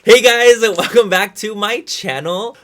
Hey guys, and welcome back to my channel.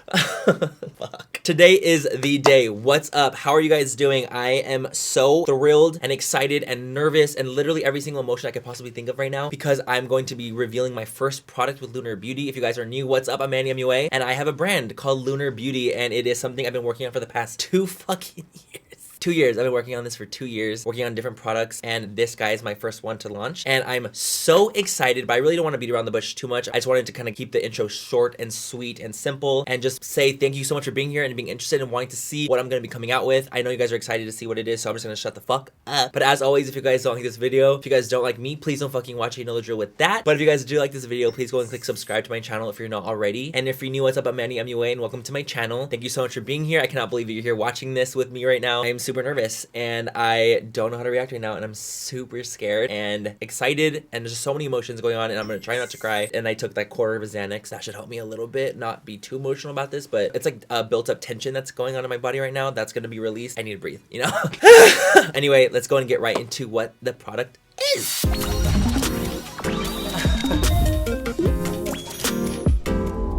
Fuck. Today is the day. What's up? How are you guys doing? I am so thrilled and excited and nervous and literally every single emotion I could possibly think of right now because I'm going to be revealing my first product with Lunar Beauty. If you guys are new, what's up? I'm Manny MUA and I have a brand called Lunar Beauty and it is something I've been working on for the past 2 fucking years. 2 years. I've been working on this for 2 years, working on different products, and this guy is my first one to launch. And I'm so excited, but I really don't want to beat around the bush too much. I just wanted to kind of keep the intro short and sweet and simple and just say thank you so much for being here and being interested and wanting to see what I'm going to be coming out with. I know you guys are excited to see what it is, so I'm just going to shut the fuck up. But as always, if you guys don't like this video, if you guys don't like me, please don't fucking watch it. You know the drill with that. But if you guys do like this video, please go and click subscribe to my channel if you're not already. And if you're new, what's up? I'm Manny MUA and welcome to my channel. Thank you so much for being here. I cannot believe that you're here watching this with me right now. I am super nervous and I don't know how to react right now and I'm super scared and excited and there's just so many emotions going on and I'm gonna try not to cry. And I took that quarter of a Xanax. That should help me a little bit, not be too emotional about this, but it's like a built up tension that's going on in my body right now that's gonna be released. I need to breathe, you know? Anyway, let's go and get right into what the product is.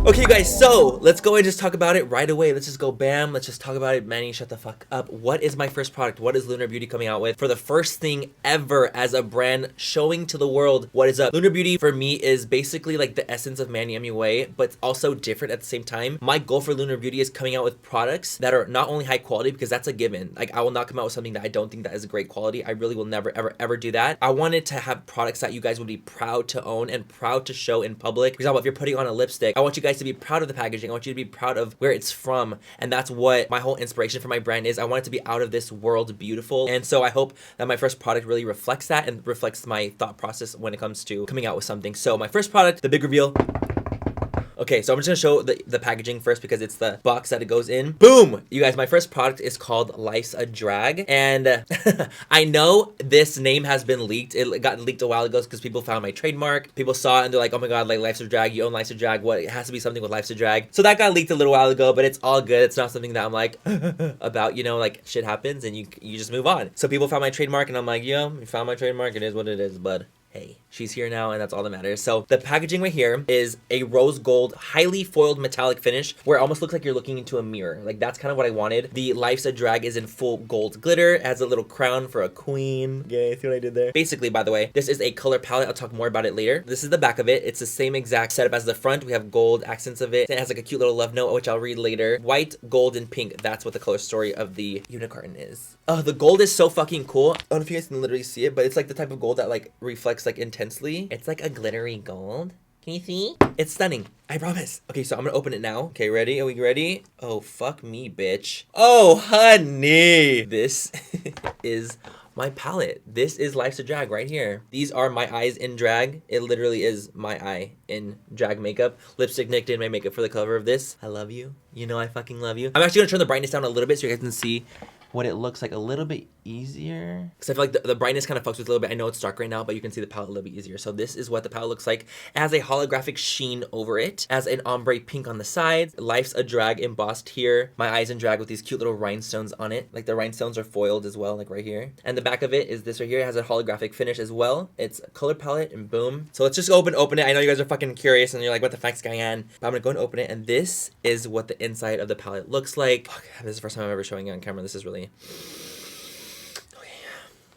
Okay, you guys, so let's go and just talk about it right away. Let's just go bam. Let's just talk about it. Manny, shut the fuck up. What is my first product? What is Lunar Beauty coming out with? For the first thing ever as a brand showing to the world what is up. Lunar Beauty for me is basically like the essence of Manny MUA, but also different at the same time. My goal for Lunar Beauty is coming out with products that are not only high quality, because that's a given. Like I will not come out with something that I don't think that is great quality. I really will never, ever do that. I wanted to have products that you guys would be proud to own and proud to show in public. For example, if you're putting on a lipstick, I want you guys to be proud of the packaging. I want you to be proud of where it's from. And that's what my whole inspiration for my brand is. I want it to be out of this world beautiful. And so I hope that my first product really reflects that and reflects my thought process when it comes to coming out with something. So my first product, the big reveal. Okay, so I'm just gonna show the packaging first because it's the box that it goes in. Boom! You guys, my first product is called Life's a Drag. And I know this name has been leaked. It got leaked a while ago because people found my trademark. People saw it and they're like, oh my god, like Life's a Drag, you own Life's a Drag. What? It has to be something with Life's a Drag. So that got leaked a little while ago, but it's all good. It's not something that I'm like, about, you know, like shit happens and you just move on. So people found my trademark and I'm like, yo, you found my trademark, it is what it is, bud. Hey, she's here now and that's all that matters. So the packaging right here is a rose gold, highly foiled metallic finish where it almost looks like you're looking into a mirror. Like that's kind of what I wanted. The Life's a Drag is in full gold glitter. It has a little crown for a queen. Yeah, see what I did there? Basically, by the way, this is a color palette. I'll talk more about it later. This is the back of it. It's the same exact setup as the front. We have gold accents of it. It has like a cute little love note, which I'll read later. White, gold, and pink. That's what the color story of the unicorn is. Oh, the gold is so fucking cool. I don't know if you guys can literally see it, but it's like the type of gold that like reflects like intensely. It's like a glittery gold. Can you see? It's stunning. I promise. Okay, so I'm gonna open it now. Okay, ready? Are we ready? Oh, fuck me, bitch. Oh, honey. This is my palette. This is Life's a Drag right here. These are my eyes in drag. It literally is my eye in drag makeup. Lipstick Nick did my makeup for the cover of this. I love you. You know I fucking love you. I'm actually gonna turn the brightness down a little bit so you guys can see what it looks like a little bit easier. Because I feel like the brightness kind of fucks with a little bit. I know it's dark right now, but you can see the palette a little bit easier. So this is what the palette looks like. It has a holographic sheen over it. As an ombre pink on the sides. Life's a Drag embossed here. My eyes in drag with these cute little rhinestones on it. Like the rhinestones are foiled as well, like right here. And the back of it is this right here. It has a holographic finish as well. It's a color palette and boom. So let's just open it. I know you guys are fucking curious and you're like, what the fuck's going on? But I'm gonna go and open it. And this is what the inside of the palette looks like. Fuck, this is the first time I'm ever showing it on camera. This is really...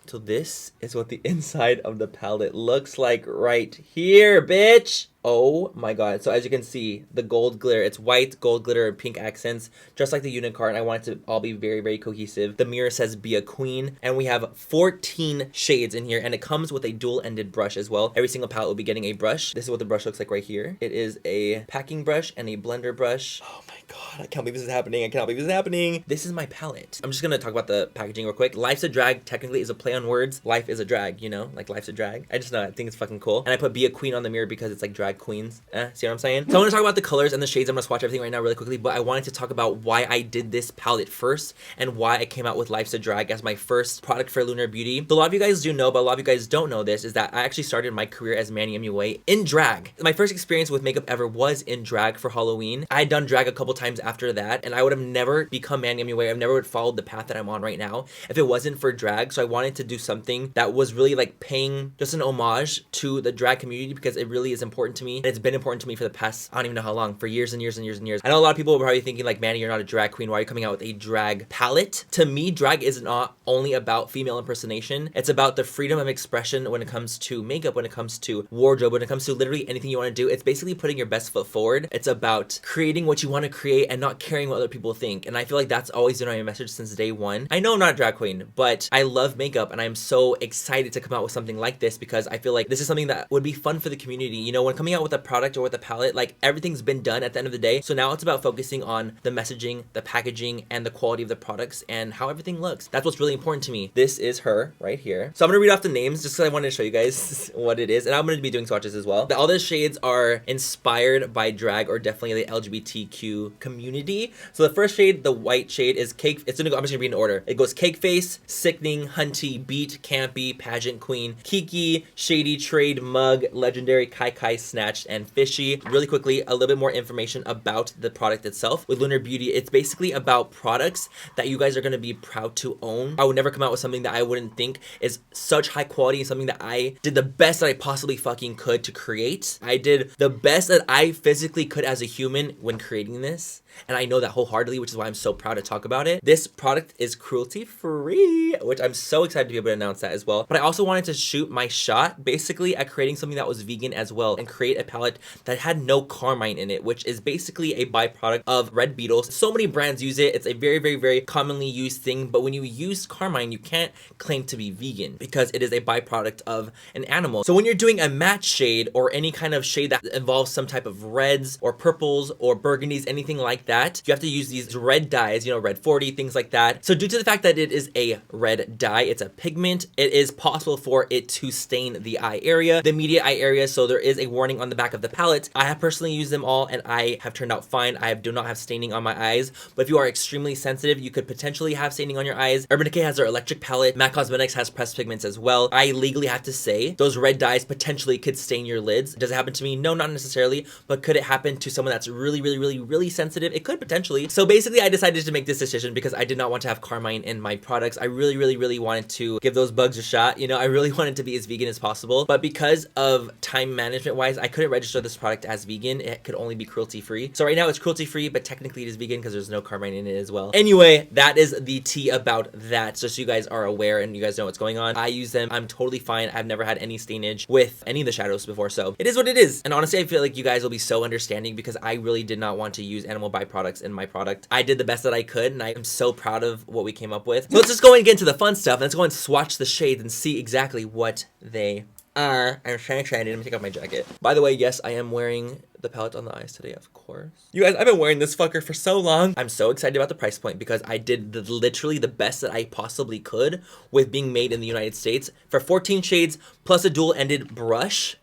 So this is what the inside of the palette looks like right here, bitch. Oh my god. So as you can see, the gold glitter, it's white, gold glitter, and pink accents, just like the unicorn. I want it to all be very, very cohesive. The mirror says be a queen, and we have 14 shades in here, and it comes with a dual-ended brush as well. Every single palette will be getting a brush. This is what the brush looks like right here. It is a packing brush and a blender brush. Oh my god, I can't believe this is happening. I cannot believe this is happening. This is my palette. I'm just gonna talk about the packaging real quick. Life's a Drag technically is a play on words. Life is a drag, you know, like life's a drag. I just know, I think it's fucking cool. And I put be a queen on the mirror because it's like drag queens. See what I'm saying? So I want to talk about the colors and the shades. I'm gonna swatch everything right now really quickly, but I wanted to talk about why I did this palette first and why I came out with Life's a Drag as my first product for Lunar Beauty. So a lot of you guys do know, but a lot of you guys don't know this, is that I actually started my career as Manny MUA in drag. My first experience with makeup ever was in drag for Halloween. I had done drag a couple times after that, and I would have never become Manny MUA. I never would have followed the path that I'm on right now if it wasn't for drag. So I wanted to do something that was really like paying just an homage to the drag community because it really is important to me. And it's been important to me for the past, I don't even know how long, for years and years and years and years. I know a lot of people are probably thinking like, Manny, you're not a drag queen. Why are you coming out with a drag palette? To me, drag is not only about female impersonation. It's about the freedom of expression when it comes to makeup, when it comes to wardrobe, when it comes to literally anything you want to do. It's basically putting your best foot forward. It's about creating what you want to create and not caring what other people think. And I feel like that's always been my message since day one. I know I'm not a drag queen, but I love makeup and I'm so excited to come out with something like this because I feel like this is something that would be fun for the community. You know, when coming out with a product or with a palette, like everything's been done at the end of the day. So now it's about focusing on the messaging, the packaging, and the quality of the products and how everything looks. That's what's really important to me. This is her right here. So I'm gonna read off the names just because I wanted to show you guys what it is. And I'm gonna be doing swatches as well. All the shades are inspired by drag or definitely the LGBTQ community. So the first shade, the white shade, is Cake. I'm just gonna read in order. It goes Cake Face, Sickening, Hunty, Beat, Campy, Pageant Queen, Kiki, Shady, Trade, Mug, Legendary, Kai Kai, Snatched, and Fishy. Really quickly, a little bit more information about the product itself. With Lunar Beauty, it's basically about products that you guys are gonna be proud to own. I would never come out with something that I wouldn't think is such high quality and something that I did the best that I possibly fucking could to create. I did the best that I physically could as a human when creating this. And I know that wholeheartedly, which is why I'm so proud to talk about it. This product is cruelty free, which I'm so excited to be able to announce that as well. But I also wanted to shoot my shot basically at creating something that was vegan as well and create a palette that had no carmine in it, which is basically a byproduct of red beetles. So many brands use it. It's a very, very, very commonly used thing. But when you use carmine, you can't claim to be vegan because it is a byproduct of an animal. So when you're doing a matte shade or any kind of shade that involves some type of reds or purples or burgundies, anything like that, you have to use these red dyes, you know, red 40, things like that. So due to the fact that it is a red dye, it's a pigment, it is possible for it to stain the eye area, the immediate eye area. So there is a warning on the back of the palette. I have personally used them all and I have turned out fine. Do not have staining on my eyes, but if you are extremely sensitive, you could potentially have staining on your eyes. Urban Decay has their electric palette. MAC Cosmetics has pressed pigments as well. I legally have to say those red dyes potentially could stain your lids. Does it happen to me? No, not necessarily, but could it happen to someone that's really, really, really, really sensitive? It could potentially. So basically I decided to make this decision because I did not want to have carmine in my products. I really, really, really wanted to give those bugs a shot. You know, I really wanted to be as vegan as possible, but because of time management wise, I couldn't register this product as vegan. It could only be cruelty free. So right now it's cruelty free, but technically it is vegan because there's no carmine in it as well. Anyway, that is the tea about that. Just so you guys are aware and you guys know what's going on. I use them. I'm totally fine. I've never had any stainage with any of the shadows before. So it is what it is. And honestly, I feel like you guys will be so understanding because I really did not want to use animal byproducts in my product. I did the best that I could and I am so proud of what we came up with. So let's just go and get into the fun stuff. Let's go and swatch the shades and see exactly what they are. I'm so excited. Let me take off my jacket. By the way, yes, I am wearing the palette on the eyes today, of course. You guys, I've been wearing this fucker for so long. I'm so excited about the price point because I did literally the best that I possibly could with being made in the United States. For 14 shades plus a dual-ended brush,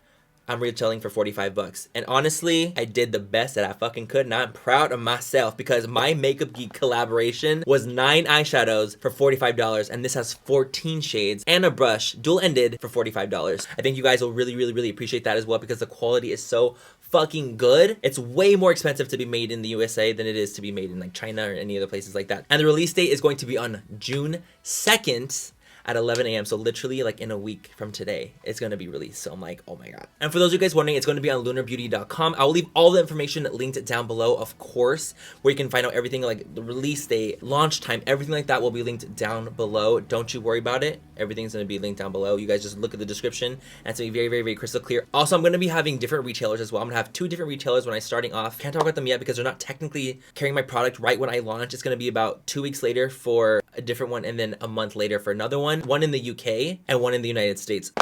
I'm retailing for 45 bucks. And honestly, I did the best that I fucking could and I'm proud of myself because my Makeup Geek collaboration was 9 eyeshadows for $45 and this has 14 shades and a brush dual-ended for $45. I think you guys will really, really, really appreciate that as well because the quality is so fucking good. It's way more expensive to be made in the USA than it is to be made in like China or any other places like that. And the release date is going to be on June 2nd. At 11 a.m. So literally like in a week from today, it's going to be released. So I'm like, oh my God. And for those of you guys wondering, it's going to be on lunarbeauty.com. I'll leave all the information linked down below, of course, where you can find out everything like the release date, launch time, everything like that will be linked down below. Don't you worry about it. Everything's going to be linked down below. You guys just look at the description and it's going to be very, very, very crystal clear. Also, I'm going to be having different retailers as well. I'm going to have 2 different retailers when I'm starting off. Can't talk about them yet because they're not technically carrying my product right when I launch. It's going to be about 2 weeks later for a different one and then a month later for another one. One in the UK and one in the United States.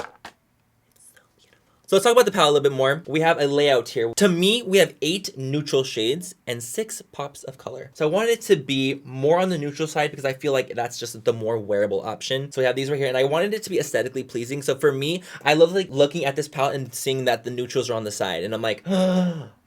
So let's talk about the palette a little bit more. We have a layout here. To me, we have 8 neutral shades and 6 pops of color. So I wanted it to be more on the neutral side because I feel like that's just the more wearable option. So we have these right here and I wanted it to be aesthetically pleasing. So for me, I love like looking at this palette and seeing that the neutrals are on the side and I'm like,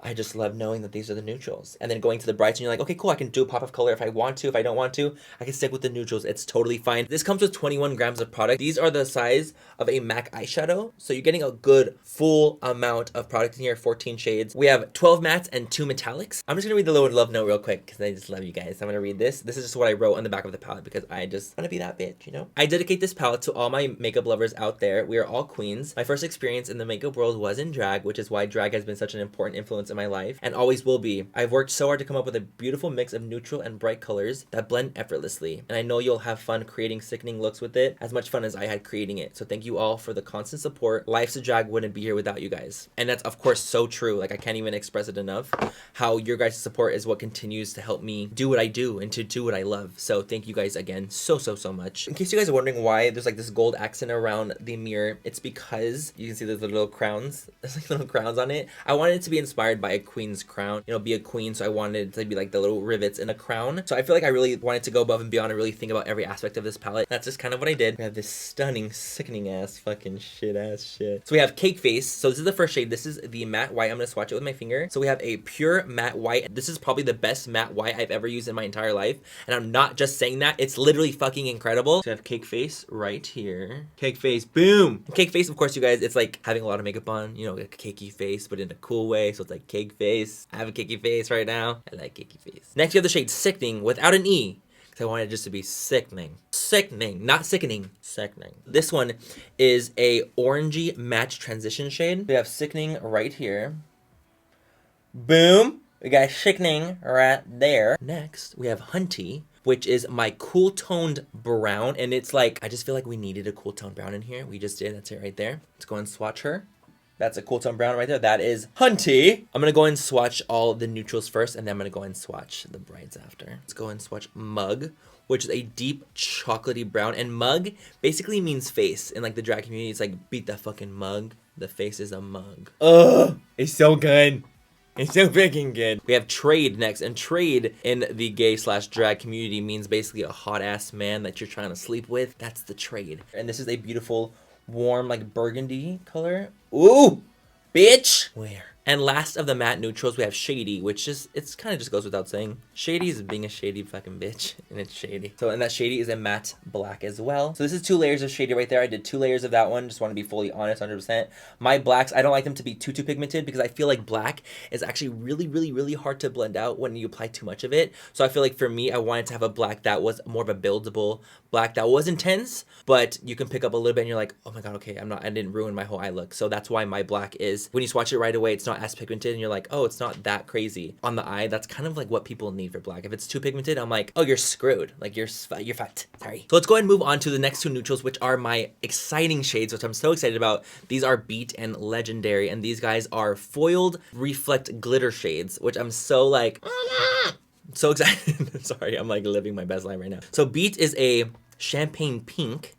I just love knowing that these are the neutrals. And then going to the brights and you're like, okay, cool, I can do a pop of color if I want to. If I don't want to, I can stick with the neutrals. It's totally fine. This comes with 21 grams of product. These are the size of a MAC eyeshadow. So you're getting a good full amount of product in here, 14 shades. We have 12 mattes and 2 metallics. I'm just gonna read the little love note real quick because I just love you guys. I'm gonna read this. This is just what I wrote on the back of the palette because I just wanna be that bitch, you know? I dedicate this palette to all my makeup lovers out there. We are all queens. My first experience in the makeup world was in drag, which is why drag has been such an important influence in my life and always will be. I've worked so hard to come up with a beautiful mix of neutral and bright colors that blend effortlessly, and I know you'll have fun creating sickening looks with it, as much fun as I had creating it. So thank you all for the constant support. Life's a Drag wouldn't be here without you guys. And that's of course so true. Like I can't even express it enough how your guys' support is what continues to help me do what I do and to do what I love. So thank you guys again so much. In case you guys are wondering why there's like this gold accent around the mirror, it's because you can see there's little crowns. There's like little crowns on it. I wanted it to be inspired by a queen's crown, you know, be a queen, so I wanted it to be like the little rivets in a crown. So I feel like I really wanted to go above and beyond and really think about every aspect of this palette. That's just kind of what I did. We have this stunning, sickening ass fucking shit. So we have Cake Face. So this is the first shade. This is the matte white. I'm gonna swatch it with my finger. So we have a pure matte white. This is probably the best matte white I've ever used in my entire life, and I'm not just saying that. It's literally fucking incredible. So we have Cake Face right here. Cake Face, boom. Cake Face, of course, you guys, it's like having a lot of makeup on, you know, like a cakey face, but in a cool way. So it's like Cake Face. I have a cakey face right now. I like cakey face. Next, you have the shade Sickening without an E. I wanted it just to be sickening. Sickening, not sickening, sickening. This one is a orangey match transition shade. We have Sickening right here. Boom. We got Sickening right there. Next, we have Hunty, which is my cool toned brown. And it's like, I just feel like we needed a cool toned brown in here. We just did, that's it right there. Let's go and swatch her. That's a cool tone brown right there. That is Hunty. I'm gonna go and swatch all the neutrals first, and then I'm gonna go and swatch the brights after. Let's go and swatch Mug, which is a deep chocolatey brown. And Mug basically means face. In like the drag community, it's like beat that fucking mug. The face is a mug. Ugh, it's so good. It's so freaking good. We have Trade next, and Trade in the gay / drag community means basically a hot ass man that you're trying to sleep with. That's the Trade. And this is a beautiful warm like burgundy color. Ooh, bitch. Where? And last of the matte neutrals, we have Shady, which just, it's kind of just goes without saying. Shady is being a shady fucking bitch, and it's Shady. So, and that Shady is a matte black as well. So this is 2 layers of Shady right there. I did 2 layers of that one. Just want to be fully honest, 100%. My blacks, I don't like them to be too pigmented because I feel like black is actually really hard to blend out when you apply too much of it. So I feel like for me, I wanted to have a black that was more of a buildable black that was intense, but you can pick up a little bit and you're like, oh my god, okay, I didn't ruin my whole eye look. So that's why my black is, when you swatch it right away, it's not as pigmented and you're like, oh, it's not that crazy on the eye. That's kind of like what people need for black. If it's too pigmented, I'm like, oh, you're screwed. Like you're fucked. Sorry. So let's go ahead and move on to the next 2 neutrals, which are my exciting shades, which I'm so excited about. These are Beat and Legendary, and these guys are foiled reflect glitter shades, which I'm so like, so excited. Sorry, I'm like living my best life right now. So Beat is a champagne pink.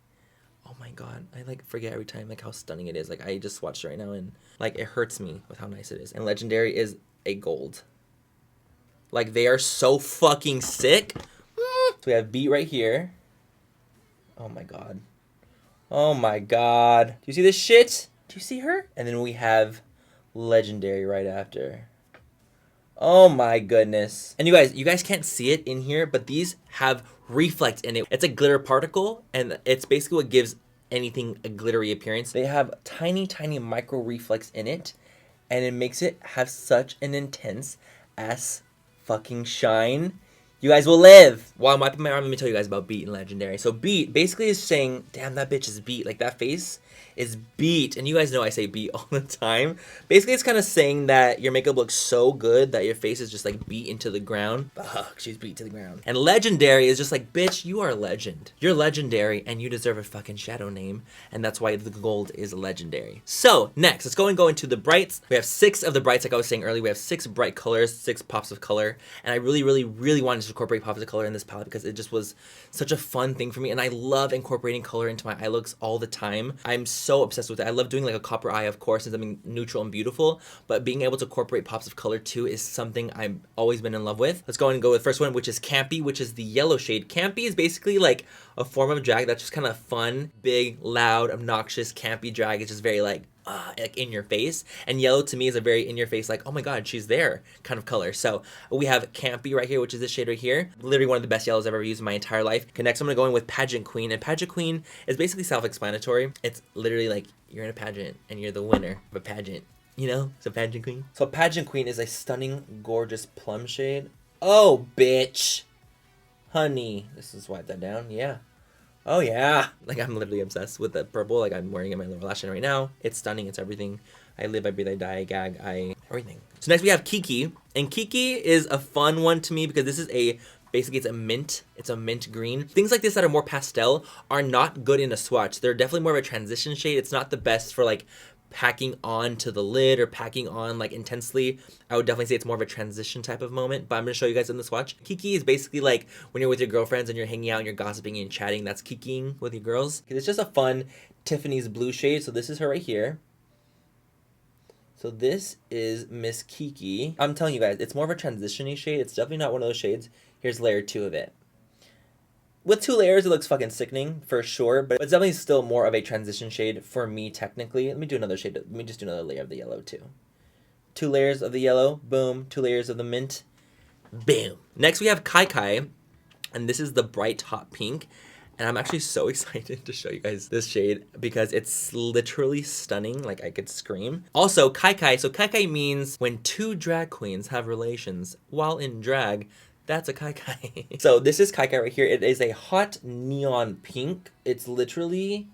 Oh my god, I like forget every time like how stunning it is. Like I just watched it right now and like it hurts me with how nice it is. And Legendary is a gold. Like they are so fucking sick. So we have Beat right here. Oh my god. Oh my god. Do you see this shit? Do you see her? And then we have Legendary right after. Oh my goodness. And you guys can't see it in here, but these have reflect in it. It's a glitter particle, and it's basically what gives anything a glittery appearance. They have tiny micro reflex in it, and it makes it have such an intense ass fucking shine. You guys will live. While I'm wiping my arm, let me tell you guys about Beat and Legendary. So Beat basically is saying, damn, that bitch is beat. Like that face is beat. And you guys know I say beat all the time. Basically, it's kind of saying that your makeup looks so good that your face is just like beat into the ground. Fuck, she's beat to the ground. And Legendary is just like, bitch, you are a legend. You're legendary and you deserve a fucking shadow name. And that's why the gold is Legendary. So next, let's go into the brights. We have 6 of the brights, like I was saying earlier. We have 6 bright colors, 6 pops of color. And I really wanted to incorporate pops of color in this palette because it just was such a fun thing for me. And I love incorporating color into my eye looks all the time. I'm so obsessed with it. I love doing like a copper eye, of course, and something neutral and beautiful, but being able to incorporate pops of color too is something I've always been in love with. Let's go and go with the first one, which is Campy, which is the yellow shade. Campy is basically like a form of drag that's just kind of fun, big, loud, obnoxious. Campy drag is just very like, like in your face. And yellow to me is a very in your face, like, oh my god, she's there kind of color. So we have Campy right here, which is this shade right here. Literally one of the best yellows I've ever used in my entire life. Okay, next I'm gonna go in with Pageant Queen. And Pageant Queen is basically self-explanatory. It's literally like you're in a pageant and you're the winner of a pageant. You know, it's a Pageant Queen. So Pageant Queen is a stunning, gorgeous plum shade. Oh, bitch. Honey. This is wipe that down. Yeah. Oh, yeah. Like, I'm literally obsessed with the purple. Like, I'm wearing it in my lower lash line right now. It's stunning. It's everything. I live, I breathe, I die, I gag, everything. So next we have Kiki. And Kiki is a fun one to me because this is basically it's a mint green. Things like this that are more pastel are not good in a swatch. They're definitely more of a transition shade. It's not the best for like packing on to the lid or packing on like intensely. I would definitely say it's more of a transition type of moment, but I'm gonna show you guys in the swatch. Kiki is basically like when you're with your girlfriends and you're hanging out and you're gossiping and chatting. That's kikiing with your girls. It's just a fun Tiffany's blue shade. So this is her right here. So this is Miss Kiki. I'm telling you guys, it's more of a transition-y shade. It's definitely not one of those shades. Here's layer 2 of it. With 2 layers, it looks fucking sickening for sure, but it's definitely still more of a transition shade for me technically. Let me do another shade. Let me just do another layer of the yellow too. 2 layers of the yellow, boom. 2 layers of the mint, boom. Next we have Kai Kai, and this is the bright hot pink. And I'm actually so excited to show you guys this shade because it's literally stunning. Like, I could scream. Also, Kai Kai. So Kai Kai means when 2 drag queens have relations while in drag. That's a Kai Kai. So this is Kai Kai right here. It is a hot neon pink. It's literally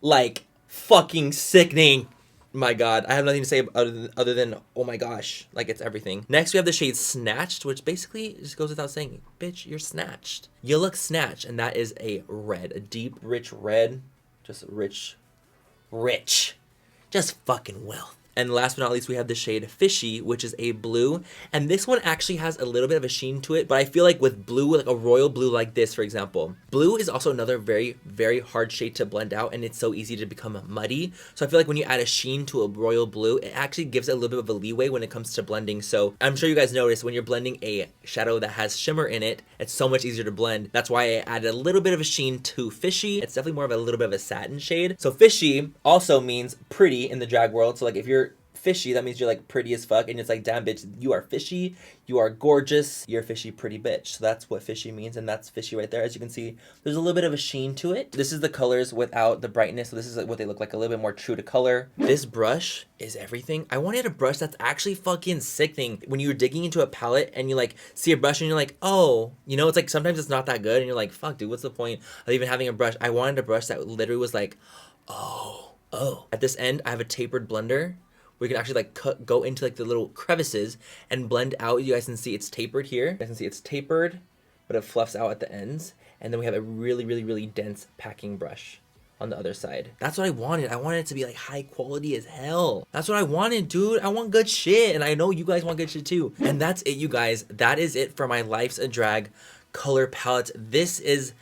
like fucking sickening. My god, I have nothing to say other than oh my gosh, like it's everything. Next we have the shade Snatched, which basically just goes without saying, bitch, you're snatched. You look snatched, and that is a red, a deep, rich red, just rich, just fucking wealth. And last but not least, we have the shade Fishy, which is a blue. And this one actually has a little bit of a sheen to it, but I feel like with blue, like a royal blue like this, for example. Blue is also another very, very hard shade to blend out, and it's so easy to become muddy. So I feel like when you add a sheen to a royal blue, it actually gives it a little bit of a leeway when it comes to blending. So I'm sure you guys noticed when you're blending a shadow that has shimmer in it, it's so much easier to blend. That's why I added a little bit of a sheen to Fishy. It's definitely more of a little bit of a satin shade. So Fishy also means pretty in the drag world. So like if you're fishy, that means you're like pretty as fuck, and it's like, damn bitch, you are fishy, you are gorgeous, you're a fishy pretty bitch. So that's what fishy means, and that's Fishy right there. As you can see, there's a little bit of a sheen to it. This is the colors without the brightness, so this is like what they look like, a little bit more true to color. This brush is everything. I wanted a brush that's actually fucking sickening. When you're digging into a palette and you like see a brush and you're like, oh, you know, it's like sometimes it's not that good and you're like, fuck dude, what's the point of even having a brush? I wanted a brush that literally was like, oh. At this end, I have a tapered blender. We can actually like go into like the little crevices and blend out. You guys can see it's tapered here. You guys can see it's tapered, but it fluffs out at the ends. And then we have a really, really, really dense packing brush on the other side. That's what I wanted. I wanted it to be like high quality as hell. That's what I wanted, dude. I want good shit. And I know you guys want good shit too. And that's it, you guys. That is it for my Life's a Drag color palette. This is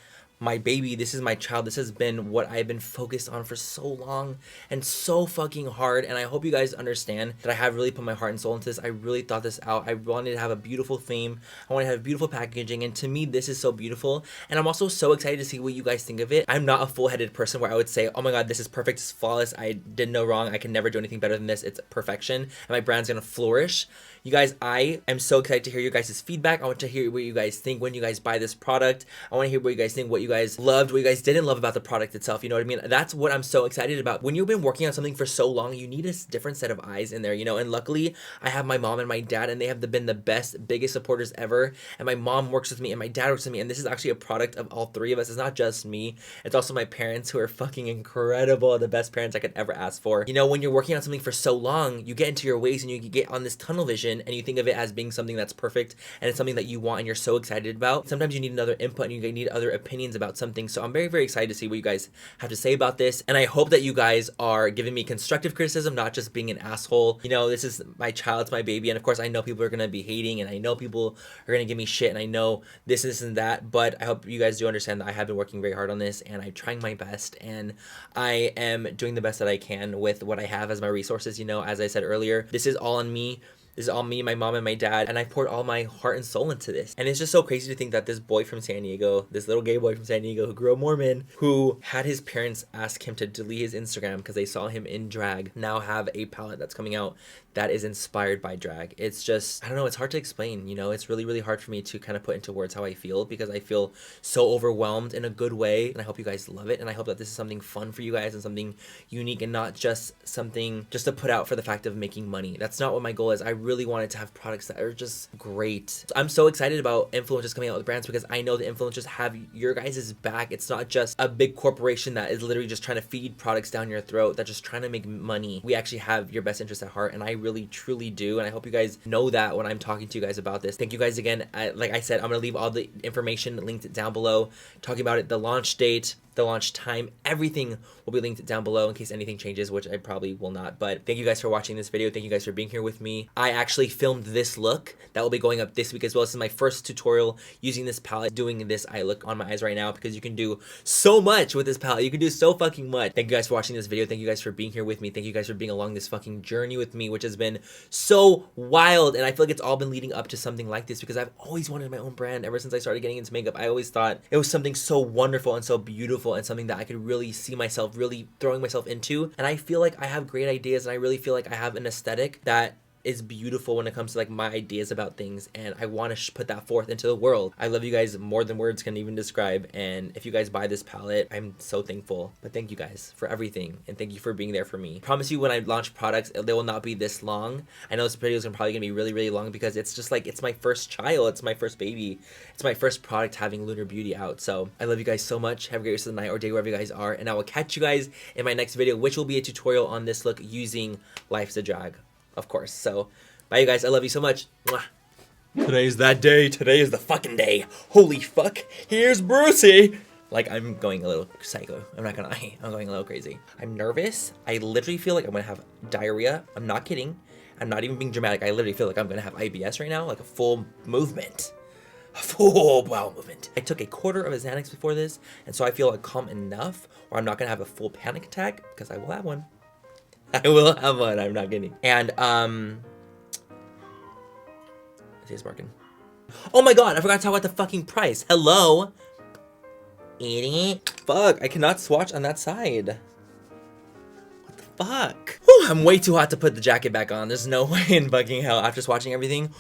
my baby, this is my child. This has been what I've been focused on for so long and so fucking hard. And I hope you guys understand that I have really put my heart and soul into this. I really thought this out. I wanted to have a beautiful theme. I want to have beautiful packaging. And to me, this is so beautiful. And I'm also so excited to see what you guys think of it. I'm not a full-headed person where I would say, oh my God, this is perfect. It's flawless. I did no wrong. I can never do anything better than this. It's perfection. And my brand's going to flourish. You guys, I am so excited to hear you guys' feedback. I want to hear what you guys think when you guys buy this product. I want to hear what you guys think, what you guys loved, what you guys didn't love about the product itself. You know what I mean? That's what I'm so excited about. When you've been working on something for so long, you need a different set of eyes in there, you know? And luckily, I have my mom and my dad, and they have been the best, biggest supporters ever. And my mom works with me, and my dad works with me. And this is actually a product of all three of us. It's not just me. It's also my parents, who are fucking incredible. The best parents I could ever ask for. You know, when you're working on something for so long, you get into your ways and you get on this tunnel vision, and you think of it as being something that's perfect and it's something that you want and you're so excited about. Sometimes you need another input and you need other opinions about something. So I'm very, very excited to see what you guys have to say about this. And I hope that you guys are giving me constructive criticism, not just being an asshole. You know, this is my child, it's my baby. And of course, I know people are going to be hating, and I know people are going to give me shit, and I know this and that. But I hope you guys do understand that I have been working very hard on this, and I'm trying my best, and I am doing the best that I can with what I have as my resources. You know, as I said earlier, this is all on me. This is all me, my mom, and my dad, and I poured all my heart and soul into this. And it's just so crazy to think that this boy from San Diego, this little gay boy from San Diego who grew up Mormon, who had his parents ask him to delete his Instagram because they saw him in drag, now have a palette that's coming out that is inspired by drag. It's just, I don't know, it's hard to explain, you know? It's really, really hard for me to kind of put into words how I feel, because I feel so overwhelmed in a good way, and I hope you guys love it, and I hope that this is something fun for you guys and something unique and not just something just to put out for the fact of making money. That's not what my goal is. I really wanted to have products that are just great. I'm so excited about influencers coming out with brands because I know the influencers have your guys' back. It's not just a big corporation that is literally just trying to feed products down your throat, that's just trying to make money. We actually have your best interest at heart, and I really truly do, and I hope you guys know that when I'm talking to you guys about this. Thank you guys again. Like I said, I'm gonna leave all the information linked down below, talking about it, the launch date, the launch time, everything will be linked down below in case anything changes, which I probably will not. But thank you guys for watching this video. Thank you guys for being here with me. I actually filmed this look that will be going up this week as well. This is my first tutorial using this palette, doing this eye look on my eyes right now, because you can do so much with this palette. You can do so fucking much. Thank you guys for watching this video. Thank you guys for being here with me. Thank you guys for being along this fucking journey with me, which has been so wild. And I feel like it's all been leading up to something like this, because I've always wanted my own brand ever since I started getting into makeup. I always thought it was something so wonderful and so beautiful, and something that I could really see myself really throwing myself into. And I feel like I have great ideas, and I really feel like I have an aesthetic that is beautiful when it comes to like my ideas about things, and I want to put that forth into the world. I love you guys more than words can even describe, and if you guys buy this palette, I'm so thankful. But thank you guys for everything, and thank you for being there for me. I promise you, when I launch products, they will not be this long. I know this video is probably gonna be really, really long, because it's just like, it's my first child, it's my first baby, it's my first product having Lunar Beauty out. So I love you guys so much. Have a great rest of the night or day wherever you guys are, and I will catch you guys in my next video, which will be a tutorial on this look using Life's a Drag, of course. So bye you guys, I love you so much. Mwah. Today's that day. Today is the fucking day. Holy fuck, here's Brucey. Like, I'm going a little psycho, I'm not gonna lie. I'm going a little crazy. I'm nervous. I literally feel like I'm gonna have diarrhea. I'm not kidding. I'm not even being dramatic. I literally feel like I'm gonna have IBS right now, like a full movement. A full bowel movement. I took a quarter of a Xanax before this, and so I feel like calm enough where I'm not gonna have a full panic attack, because I will have one. I will have one, I'm not kidding. And it's barking. Oh my god, I forgot to talk about the fucking price. Hello? Idiot. Fuck, I cannot swatch on that side. What the fuck? Whew, I'm way too hot to put the jacket back on. There's no way in fucking hell after swatching everything.